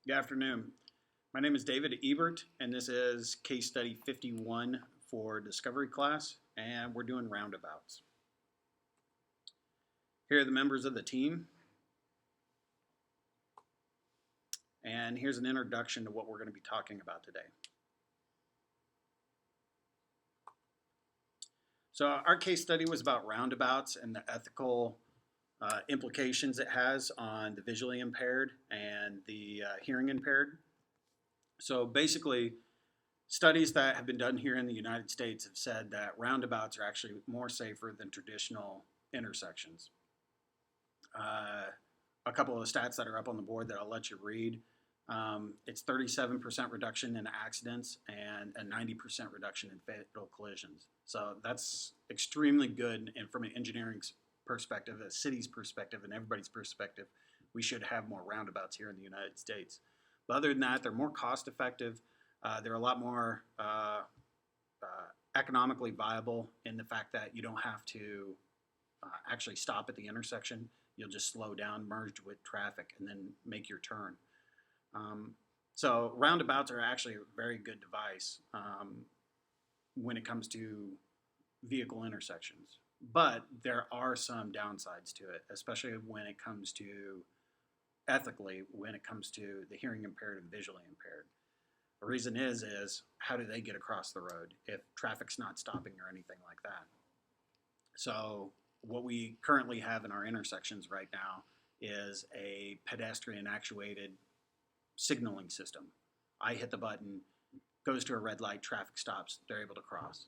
Good afternoon. My name is David Ebert, and this is case study 51 for Discovery class, and we're doing roundabouts. Here are the members of the team, and here's an introduction to what we're going to be talking about today. So our case study was about roundabouts and the ethical implications it has on the visually impaired and the hearing impaired. So basically, studies that have been done here in the United States have said that roundabouts are actually more safer than traditional intersections. A couple of the stats that are up on the board that I'll let you read. It's 37% reduction in accidents and a 90% reduction in fatal collisions. So that's extremely good, and from an engineering perspective, a city's perspective, and everybody's perspective, we should have more roundabouts here in the United States. But other than that, they're more cost effective. They're a lot more economically viable in the fact that you don't have to actually stop at the intersection. You'll just slow down, merge with traffic, and then make your turn. So roundabouts are actually a very good device when it comes to vehicle intersections. But there are some downsides to it, especially when it comes to ethically, when it comes to the hearing impaired and visually impaired. The reason is how do they get across the road if traffic's not stopping or anything like that? So what we currently have in our intersections right now is a pedestrian actuated signaling system. I hit the button, goes to a red light, traffic stops, they're able to cross.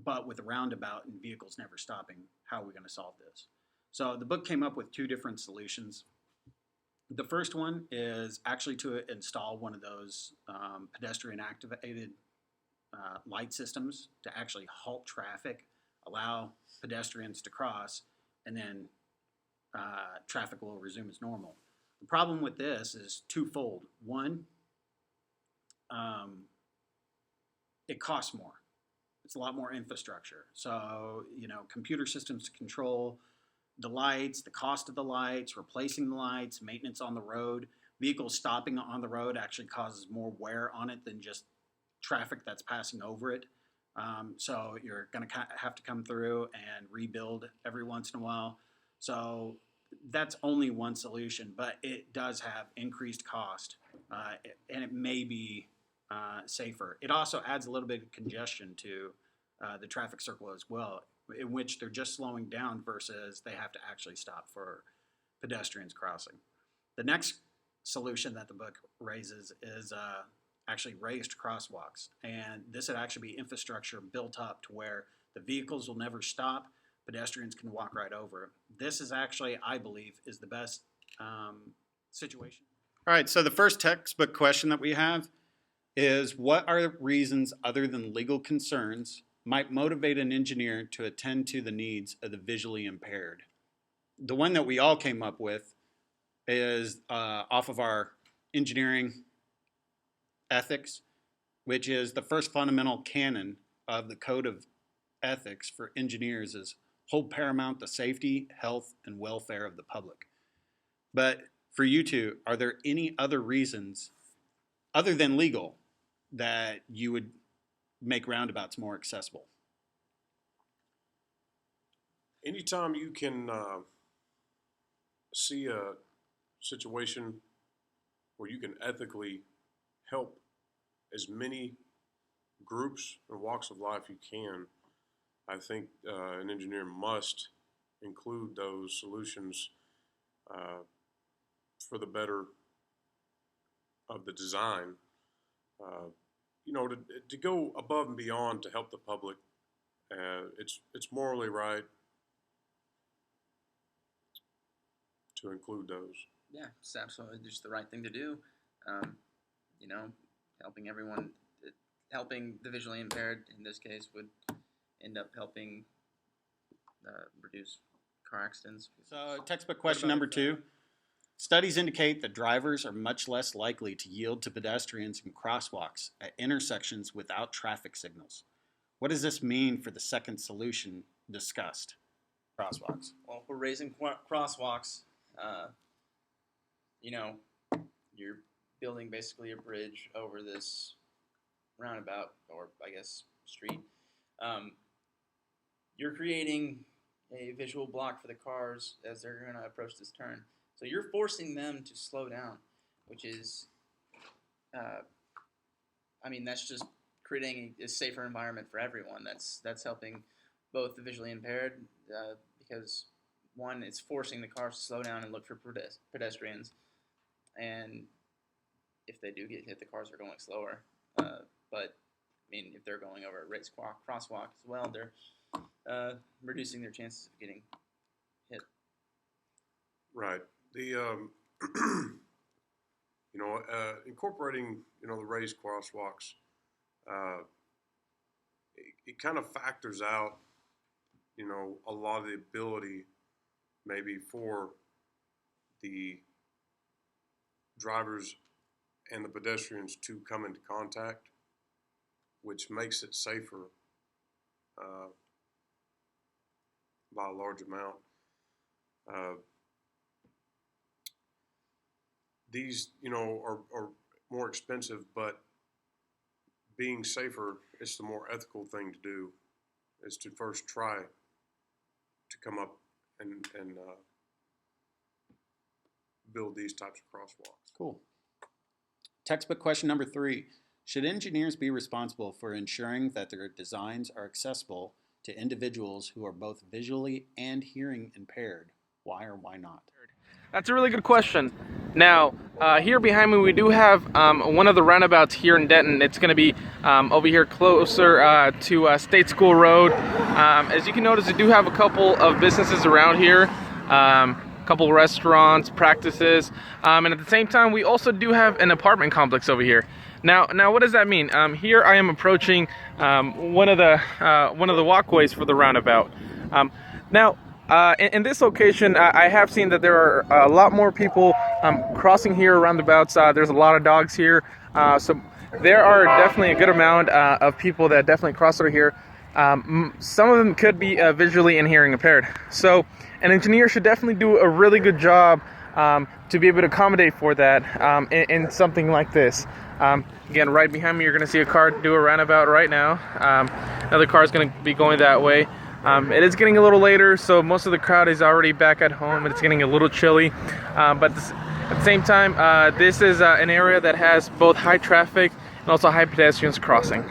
But with a roundabout and vehicles never stopping, how are we going to solve this? So the book came up with two different solutions. The first one is actually to install one of those pedestrian activated light systems to actually halt traffic, allow pedestrians to cross, and then traffic will resume as normal. The problem with this is twofold. One, it costs more. It's a lot more infrastructure. So, computer systems to control the lights, the cost of the lights, replacing the lights, maintenance on the road. Vehicles stopping on the road actually causes more wear on it than just traffic that's passing over it. So you're going to have to come through and rebuild every once in a while. So that's only one solution, but it does have increased cost, and it may be safer. It also adds a little bit of congestion to the traffic circle as well, in which they're just slowing down versus they have to actually stop for pedestrians crossing. The next solution that the book raises is actually raised crosswalks, and this would actually be infrastructure built up to where the vehicles will never stop, pedestrians can walk right over. This is actually, I believe, is the best situation. All right, so the first textbook question that we have is, what are reasons other than legal concerns might motivate an engineer to attend to the needs of the visually impaired? The one that we all came up with is off of our engineering ethics, which is the first fundamental canon of the code of ethics for engineers is hold paramount the safety, health, and welfare of the public. But for you two, are there any other reasons other than legal that you would make roundabouts more accessible? Anytime you can see a situation where you can ethically help as many groups and walks of life you can, I think an engineer must include those solutions for the better of the design. To go above and beyond to help the public, it's morally right to include those. Yeah, it's absolutely just the right thing to do. Helping everyone, helping the visually impaired in this case would end up helping reduce car accidents. So textbook question number 2. Studies indicate that drivers are much less likely to yield to pedestrians in crosswalks at intersections without traffic signals. What does this mean for the second solution discussed? Crosswalks. Well, if we're raising crosswalks, you know, you're building basically a bridge over this roundabout, or I guess street. Um, you're creating a visual block for the cars as they're going to approach this turn. So you're forcing them to slow down, which is, I mean, that's just creating a safer environment for everyone. That's helping both the visually impaired, because one, it's forcing the cars to slow down and look for pedestrians, and if they do get hit, the cars are going slower. But I mean, if they're going over a raised crosswalk as well, they're reducing their chances of getting hit. Right. The incorporating the raised crosswalks, it kind of factors out a lot of the ability maybe for the drivers and the pedestrians to come into contact, which makes it safer by a large amount. These, are more expensive, but being safer is the more ethical thing to do, is to first try to come up and build these types of crosswalks. Cool. Textbook question number 3. Should engineers be responsible for ensuring that their designs are accessible to individuals who are both visually and hearing impaired? Why or why not? That's a really good question. Now, here behind me, we do have one of the roundabouts here in Denton. It's going to be over here closer to State School Road. As you can notice, we do have a couple of businesses around here, a couple restaurants, practices, and at the same time, we also do have an apartment complex over here. Now, what does that mean? Here I am approaching one of the walkways for the roundabout. Now, in this location, I have seen that there are a lot more people crossing here roundabouts. There's a lot of dogs here, so there are definitely a good amount of people that definitely cross through here. Some of them could be visually and hearing impaired. So an engineer should definitely do a really good job to be able to accommodate for that in something like this. Again, right behind me, you're going to see a car do a roundabout right now. Another car is going to be going that way. It is getting a little later, so most of the crowd is already back at home, and it's getting a little chilly. But at the same time, this is an area that has both high traffic and also high pedestrians crossing.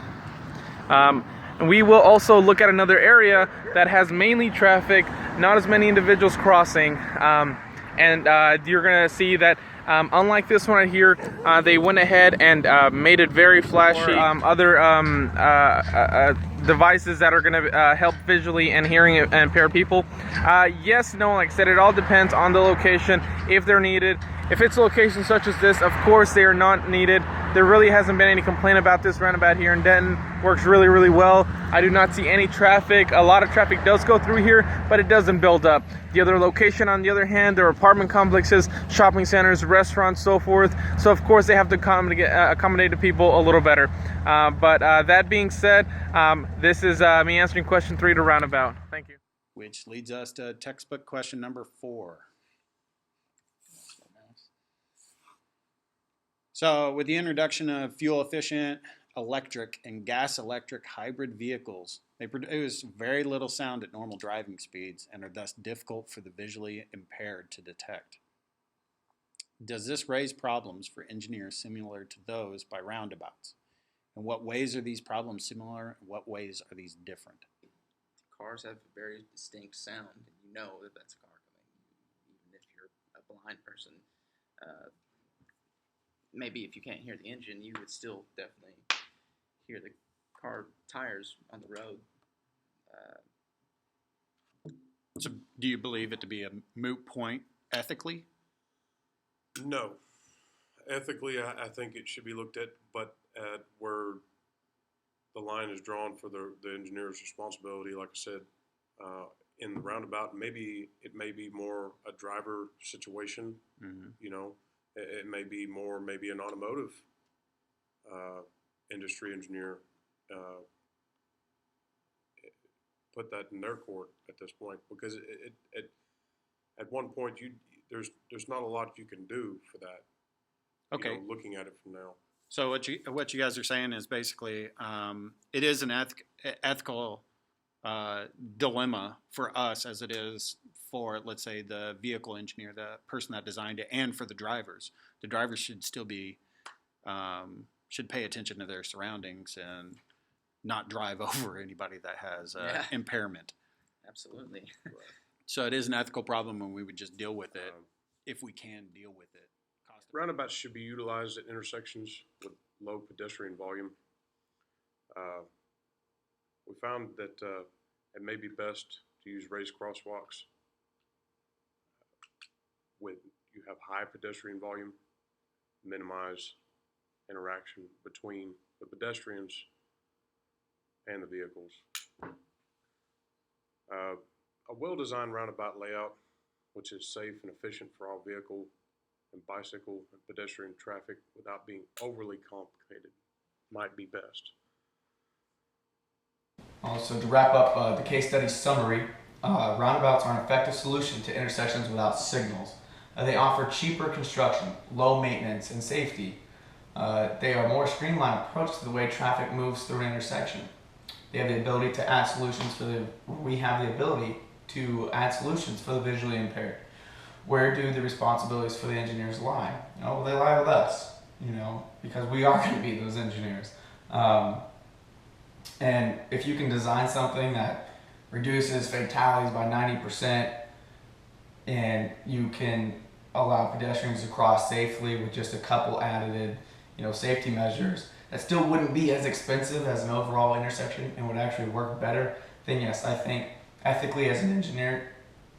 And we will also look at another area that has mainly traffic, not as many individuals crossing. And you're going to see that unlike this one right here, they went ahead and made it very flashy. Other devices that are going to help visually and hearing impaired people. Yes, no, like I said, it all depends on the location, if they're needed. If it's a location such as this, of course they are not needed. There really hasn't been any complaint about this roundabout here in Denton. Works really, really well. I do not see any traffic. A lot of traffic does go through here, but it doesn't build up. The other location, on the other hand, there are apartment complexes, shopping centers, restaurants, so forth. So of course they have to accommodate the people a little better. But that being said, this is me answering question 3 to roundabout. Thank you. Which leads us to textbook question number 4. So with the introduction of fuel-efficient electric and gas-electric hybrid vehicles, they produce very little sound at normal driving speeds and are thus difficult for the visually impaired to detect. Does this raise problems for engineers similar to those by roundabouts? In what ways are these problems similar, and what ways are these different? Cars have a very distinct sound, and you know that that's a car coming, even if you're a blind person. Maybe if you can't hear the engine, you would still definitely hear the car tires on the road. So do you believe it to be a moot point ethically? No. Ethically, I think it should be looked at, but at where the line is drawn for the engineer's responsibility, like I said, in the roundabout, maybe it may be more a driver situation, It may be more maybe an automotive industry engineer put that in their court at this point, because at one point there's not a lot you can do for that. Okay. You know, looking at it from now. So what you guys are saying is basically it is an ethical dilemma for us as it is for, let's say, the vehicle engineer, the person that designed it, and for the drivers. The drivers should still be should pay attention to their surroundings and not drive over anybody that has impairment. Absolutely. So it is an ethical problem, and we would just deal with it if we can deal with it. Roundabouts should be utilized at intersections with low pedestrian volume. We found that it may be best to use raised crosswalks when you have high pedestrian volume, minimize interaction between the pedestrians and the vehicles. A well-designed roundabout layout, which is safe and efficient for all vehicle and bicycle and pedestrian traffic without being overly complicated, might be best. So to wrap up the case study summary, roundabouts are an effective solution to intersections without signals. They offer cheaper construction, low maintenance, and safety. They are a more streamlined approach to the way traffic moves through an intersection. They have the ability to add solutions we have the ability to add solutions for the visually impaired. Where do the responsibilities for the engineers lie? Well, they lie with us, because we are going to be those engineers. And if you can design something that reduces fatalities by 90% and you can allow pedestrians to cross safely with just a couple added, safety measures, that still wouldn't be as expensive as an overall intersection and would actually work better, then yes, I think ethically as an engineer,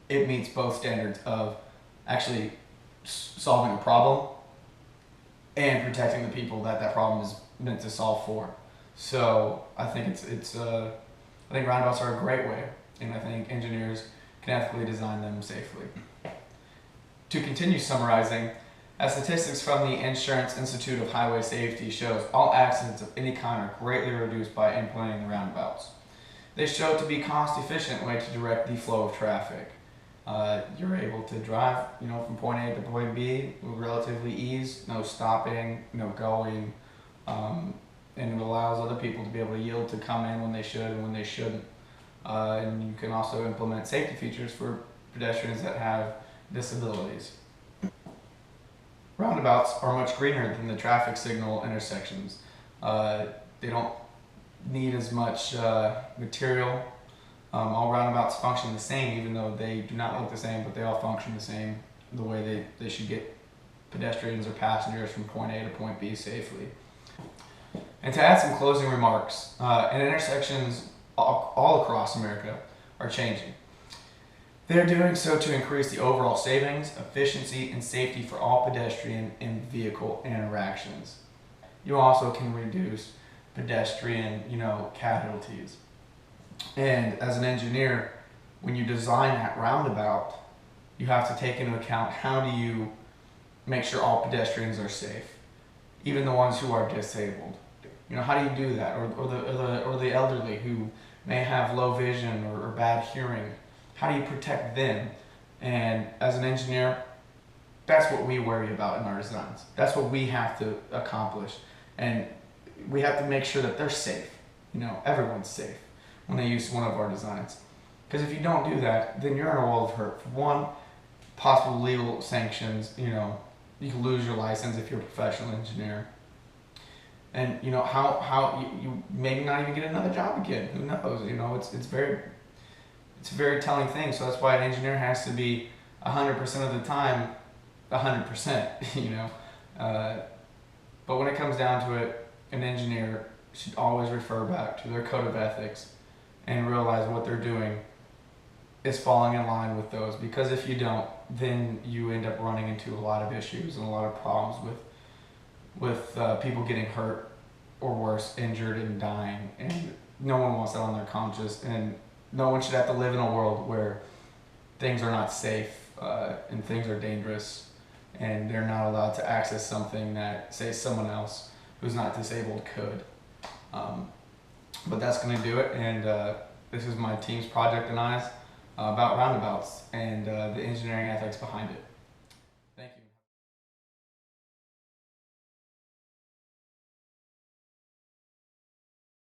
it meets both standards of actually solving a problem and protecting the people that problem is meant to solve for. So I think I think roundabouts are a great way, and I think engineers can ethically design them safely. To continue summarizing, as statistics from the Insurance Institute of Highway Safety shows, all accidents of any kind are greatly reduced by implementing the roundabouts. They show to be cost-efficient way to direct the flow of traffic. You're able to drive, from point A to point B with relatively ease, no stopping, no going, and it allows other people to be able to yield to come in when they should and when they shouldn't. And you can also implement safety features for pedestrians that have disabilities. Roundabouts are much greener than the traffic signal intersections. They don't need as much material. All roundabouts function the same, even though they do not look the same, but they all function the same, the way they should get pedestrians or passengers from point A to point B safely. And to add some closing remarks, and intersections all across America are changing. They're doing so to increase the overall savings, efficiency, and safety for all pedestrian and vehicle interactions. You also can reduce pedestrian, casualties. And as an engineer, when you design that roundabout, you have to take into account how do you make sure all pedestrians are safe, even the ones who are disabled. How do you do that? Or the elderly who may have low vision or bad hearing. How do you protect them? And as an engineer, that's what we worry about in our designs. That's what we have to accomplish. And we have to make sure that they're safe. Everyone's safe when they use one of our designs. Because if you don't do that, then you're in a world of hurt. For one, possible legal sanctions, you can lose your license if you're a professional engineer. And how you maybe not even get another job again. Who knows? It's a very telling thing. So that's why an engineer has to be 100% of the time 100%. But when it comes down to it, an engineer should always refer back to their code of ethics and realize what they're doing is falling in line with those. Because if you don't, then you end up running into a lot of issues and a lot of problems with people getting hurt or worse, injured and dying. And no one wants that on their conscience. And no one should have to live in a world where things are not safe and things are dangerous and they're not allowed to access something that, say, someone else who's not disabled could. But that's going to do it, and this is my team's project and I's about roundabouts and the engineering ethics behind it.